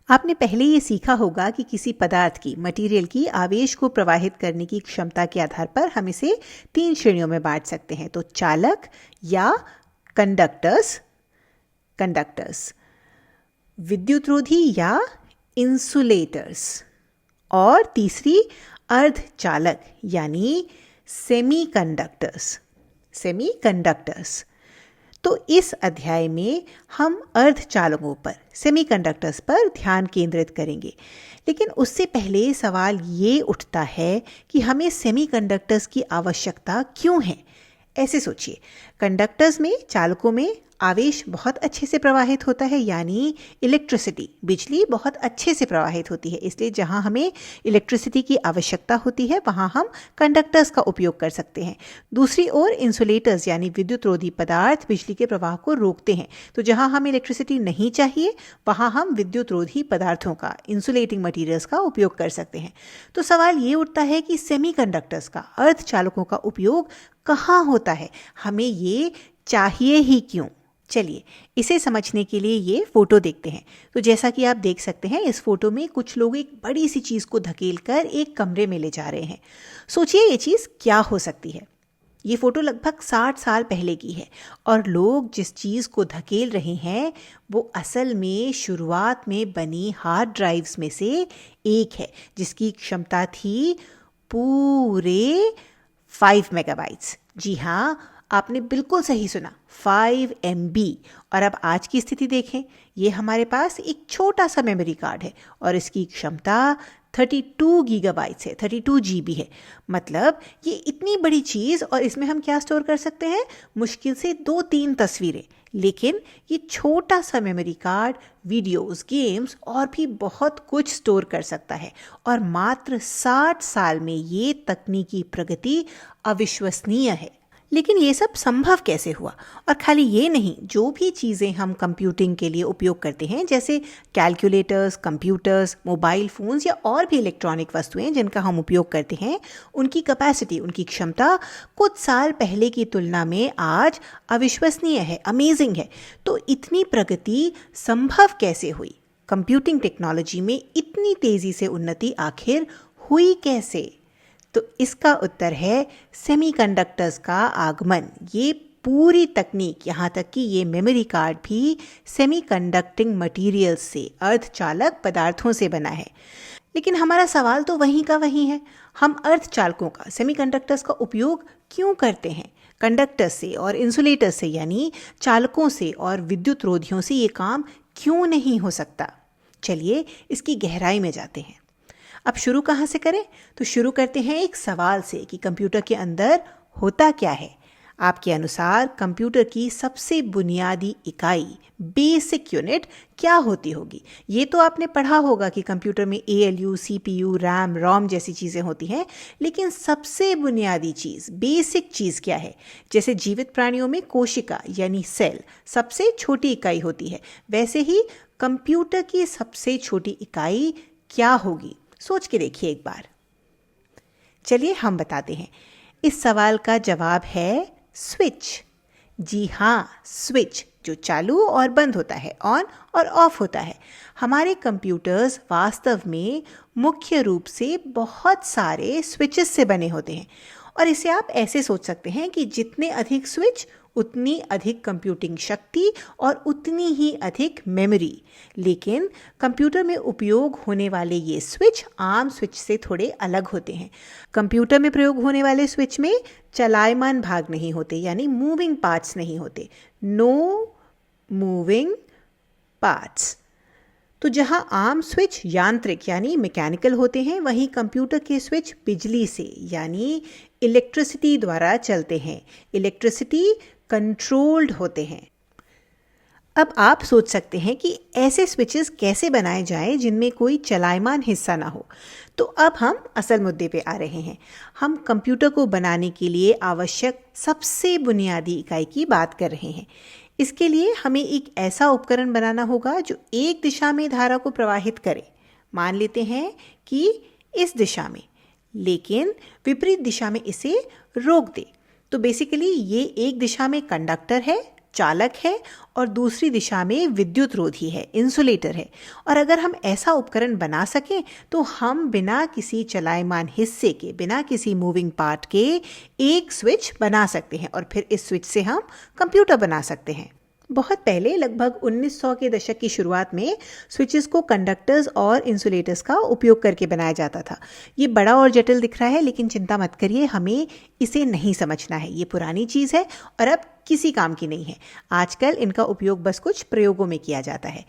आपने पहले ये सीखा होगा कि किसी पदार्थ की, मटेरियल की आवेश को प्रवाहित करने की क्षमता के आधार पर हम इसे 3 श्रेणियों में बांट सकते हैं। तो चालक या कंडक्टर्स, विद्युतरोधी या इंसुलेटर्स, और तीसरी अर्धचालक यानी सेमीकंडक्टर्स। तो इस अध्याय में हम अर्धचालकों पर, सेमीकंडक्टर्स पर ध्यान केंद्रित करेंगे। लेकिन उससे पहले सवाल ये उठता है कि हमें सेमीकंडक्टर्स की आवश्यकता क्यों है। ऐसे सोचिए, कंडक्टर्स में, चालकों में आवेश बहुत अच्छे से प्रवाहित होता है, यानी इलेक्ट्रिसिटी, बिजली बहुत अच्छे से प्रवाहित होती है। इसलिए जहां हमें इलेक्ट्रिसिटी की आवश्यकता होती है वहां हम कंडक्टर्स का उपयोग कर सकते हैं। दूसरी ओर इंसुलेटर्स यानी विद्युतरोधी पदार्थ बिजली के प्रवाह को रोकते हैं। तो जहां हमें इलेक्ट्रिसिटी नहीं चाहिए वहां हम विद्युतरोधी पदार्थों का, इंसुलेटिंग मटीरियल्स का उपयोग कर सकते हैं। तो सवाल ये उठता है कि सेमीकंडक्टर्स का, अर्धचालकों का उपयोग कहाँ होता है, हमें ये चाहिए ही क्यों। चलिए इसे समझने के लिए ये फोटो देखते हैं। तो जैसा कि आप देख सकते हैं, इस फोटो में कुछ लोग एक बड़ी सी चीज को धकेलकर एक कमरे में ले जा रहे हैं। सोचिए ये चीज क्या हो सकती है। ये फोटो लगभग 60 साल पहले की है और लोग जिस चीज को धकेल रहे हैं वो असल में शुरुआत में बनी हार्ड ड्राइव्स में से एक है, जिसकी क्षमता थी पूरे 5 मेगाबाइट्स। जी हाँ, आपने बिल्कुल सही सुना, 5 MB। और अब आज की स्थिति देखें, ये हमारे पास एक छोटा सा मेमोरी कार्ड है और इसकी क्षमता 32 गीगाबाइट्स है, 32 GB है। मतलब ये इतनी बड़ी चीज़, और इसमें हम क्या स्टोर कर सकते हैं? मुश्किल से 2-3 तस्वीरें। लेकिन ये छोटा सा मेमोरी कार्ड वीडियोस, गेम्स और भी बहुत कुछ स्टोर कर सकता है। और मात्र 60 साल में ये तकनीकी प्रगति अविश्वसनीय है। लेकिन ये सब संभव कैसे हुआ? और खाली ये नहीं, जो भी चीज़ें हम कंप्यूटिंग के लिए उपयोग करते हैं, जैसे कैलकुलेटर्स, कंप्यूटर्स, मोबाइल फ़ोन्स या और भी इलेक्ट्रॉनिक वस्तुएं जिनका हम उपयोग करते हैं, उनकी कैपेसिटी, उनकी क्षमता कुछ साल पहले की तुलना में आज अविश्वसनीय है, अमेजिंग है। तो इतनी प्रगति संभव कैसे हुई? कंप्यूटिंग टेक्नोलॉजी में इतनी तेज़ी से उन्नति आखिर हुई कैसे? तो इसका उत्तर है सेमीकंडक्टर्स का आगमन। ये पूरी तकनीक, यहाँ तक कि ये मेमोरी कार्ड भी सेमीकंडक्टिंग मटेरियल्स से, अर्धचालक पदार्थों से बना है। लेकिन हमारा सवाल तो वहीं का वहीं है, हम अर्धचालकों का, सेमीकंडक्टर्स का उपयोग क्यों करते हैं? कंडक्टर्स से और इंसुलेटर्स से, यानी चालकों से और विद्युत रोधियों से ये काम क्यों नहीं हो सकता? चलिए इसकी गहराई में जाते हैं। अब शुरू कहाँ से करें? तो शुरू करते हैं एक सवाल से कि कंप्यूटर के अंदर होता क्या है। आपके अनुसार कंप्यूटर की सबसे बुनियादी इकाई, बेसिक यूनिट क्या होती होगी? ये तो आपने पढ़ा होगा कि कंप्यूटर में ALU, CPU, RAM, ROM जैसी चीज़ें होती हैं, लेकिन सबसे बुनियादी चीज़, बेसिक चीज़ क्या है? जैसे जीवित प्राणियों में कोशिका यानी सेल सबसे छोटी इकाई होती है, वैसे ही कंप्यूटर की सबसे छोटी इकाई क्या होगी? सोच के देखिए एक बार। चलिए हम बताते हैं। इस सवाल का जवाब है स्विच। जी हाँ, स्विच, जो चालू और बंद होता है, ऑन और ऑफ होता है। हमारे कंप्यूटर्स वास्तव में मुख्य रूप से बहुत सारे स्विचेस से बने होते हैं। और इसे आप ऐसे सोच सकते हैं कि जितने अधिक स्विच उतनी अधिक कंप्यूटिंग शक्ति और उतनी ही अधिक मेमोरी। लेकिन कंप्यूटर में उपयोग होने वाले ये स्विच आम स्विच से थोड़े अलग होते हैं। कंप्यूटर में प्रयोग होने वाले स्विच में चलायमान भाग नहीं होते, यानी मूविंग पार्ट्स नहीं होते। No moving parts. तो जहां आम स्विच यांत्रिक यानी मैकेनिकल होते हैं, वहीं कंप्यूटर के स्विच बिजली से यानी इलेक्ट्रिसिटी द्वारा चलते हैं, इलेक्ट्रिसिटी कंट्रोल्ड होते हैं। अब आप सोच सकते हैं कि ऐसे स्विचेस कैसे बनाए जाएं जिनमें कोई चलायमान हिस्सा ना हो। तो अब हम असल मुद्दे पे आ रहे हैं। हम कंप्यूटर को बनाने के लिए आवश्यक सबसे बुनियादी इकाई की बात कर रहे हैं। इसके लिए हमें एक ऐसा उपकरण बनाना होगा जो एक दिशा में धारा को प्रवाहित करे। मान लेते हैं कि इस दिशा में, लेकिन विपरीत दिशा में इसे रोक दे। तो बेसिकली ये एक दिशा में कंडक्टर है, चालक है और दूसरी दिशा में विद्युत रोधी है, इंसुलेटर है। और अगर हम ऐसा उपकरण बना सकें तो हम बिना किसी चलायमान हिस्से के, बिना किसी मूविंग पार्ट के एक स्विच बना सकते हैं और फिर इस स्विच से हम कंप्यूटर बना सकते हैं। बहुत पहले, लगभग 1900 के दशक की शुरुआत में स्विचेस को कंडक्टर्स और इंसुलेटर्स का उपयोग करके बनाया जाता था। ये बड़ा और जटिल दिख रहा है, लेकिन चिंता मत करिए, हमें इसे नहीं समझना है। ये पुरानी चीज़ है और अब किसी काम की नहीं है। आजकल इनका उपयोग बस कुछ प्रयोगों में किया जाता है।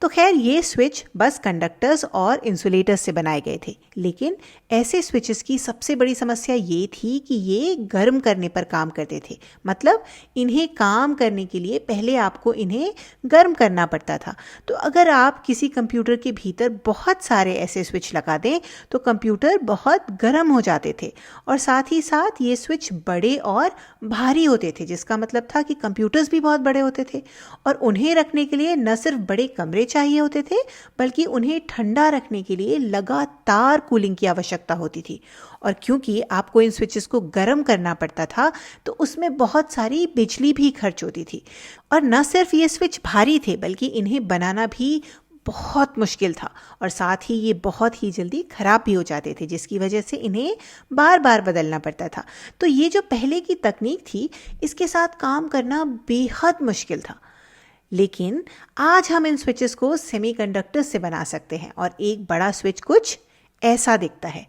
तो खैर, ये स्विच बस कंडक्टर्स और इंसुलेटर्स से बनाए गए थे, लेकिन ऐसे स्विचेस की सबसे बड़ी समस्या ये थी कि ये गर्म करने पर काम करते थे। मतलब इन्हें काम करने के लिए पहले आपको इन्हें गर्म करना पड़ता था। तो अगर आप किसी कंप्यूटर के भीतर बहुत सारे ऐसे स्विच लगा दें तो कंप्यूटर बहुत गर्म हो जाते थे, और साथ ही साथ ये स्विच बड़े और भारी होते थे, जिसका मतलब था कि कंप्यूटर्स भी बहुत बड़े होते थे और उन्हें रखने के लिए न सिर्फ बड़े कमरे चाहिए होते थे, बल्कि उन्हें ठंडा रखने के लिए लगातार कूलिंग की आवश्यकता होती थी। और क्योंकि आपको इन स्विचेस को गर्म करना पड़ता था तो उसमें बहुत सारी बिजली भी खर्च होती थी। और न सिर्फ ये स्विच भारी थे, बल्कि इन्हें बनाना भी बहुत मुश्किल था, और साथ ही ये बहुत ही जल्दी खराब भी हो जाते थे, जिसकी वजह से इन्हें बार बार बदलना पड़ता था। तो ये जो पहले की तकनीक थी, इसके साथ काम करना बेहद मुश्किल था। लेकिन आज हम इन स्विचेस को सेमीकंडक्टर्स से बना सकते हैं और एक बड़ा स्विच कुछ ऐसा दिखता है।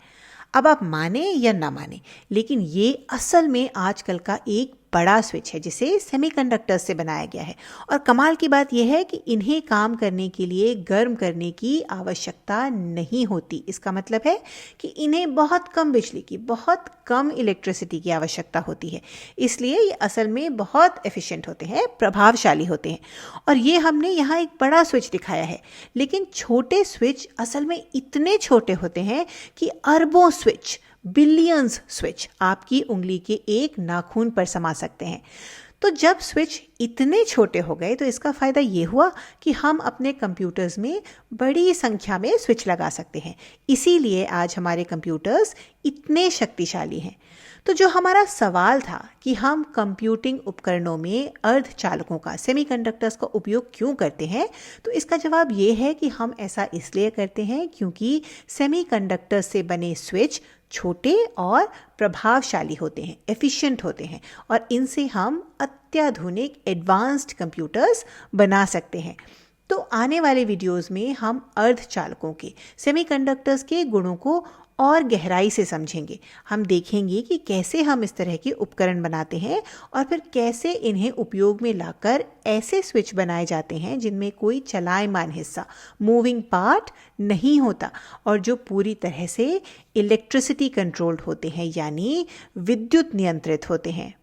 अब आप माने या ना माने, लेकिन ये असल में आजकल का एक बड़ा स्विच है जिसे सेमीकंडक्टर्स से बनाया गया है। और कमाल की बात यह है कि इन्हें काम करने के लिए गर्म करने की आवश्यकता नहीं होती। इसका मतलब है कि इन्हें बहुत कम बिजली की, बहुत कम इलेक्ट्रिसिटी की आवश्यकता होती है। इसलिए ये असल में बहुत एफिशिएंट होते हैं, प्रभावशाली होते हैं। और ये हमने यहाँ एक बड़ा स्विच दिखाया है, लेकिन छोटे स्विच असल में इतने छोटे होते हैं कि अरबों स्विच, बिलियंस स्विच आपकी उंगली के एक नाखून पर समा सकते हैं। तो जब स्विच इतने छोटे हो गए तो इसका फ़ायदा ये हुआ कि हम अपने कंप्यूटर्स में बड़ी संख्या में स्विच लगा सकते हैं। इसीलिए आज हमारे कंप्यूटर्स इतने शक्तिशाली हैं। तो जो हमारा सवाल था कि हम कंप्यूटिंग उपकरणों में अर्धचालकों का, सेमीकंडक्टर्स का उपयोग क्यों करते हैं, तो इसका जवाब ये है कि हम ऐसा इसलिए करते हैं क्योंकि सेमीकंडक्टर्स से बने स्विच छोटे और प्रभावशाली होते हैं, एफिशिएंट होते हैं, और इनसे हम अत्याधुनिक एडवांस्ड कंप्यूटर्स बना सकते हैं। तो आने वाले वीडियोस में हम अर्धचालकों के, सेमीकंडक्टर्स के गुणों को और गहराई से समझेंगे। हम देखेंगे कि कैसे हम इस तरह के उपकरण बनाते हैं और फिर कैसे इन्हें उपयोग में लाकर ऐसे स्विच बनाए जाते हैं जिनमें कोई चलायमान हिस्सा, मूविंग पार्ट नहीं होता, और जो पूरी तरह से इलेक्ट्रिसिटी कंट्रोल्ड होते हैं, यानी विद्युत नियंत्रित होते हैं।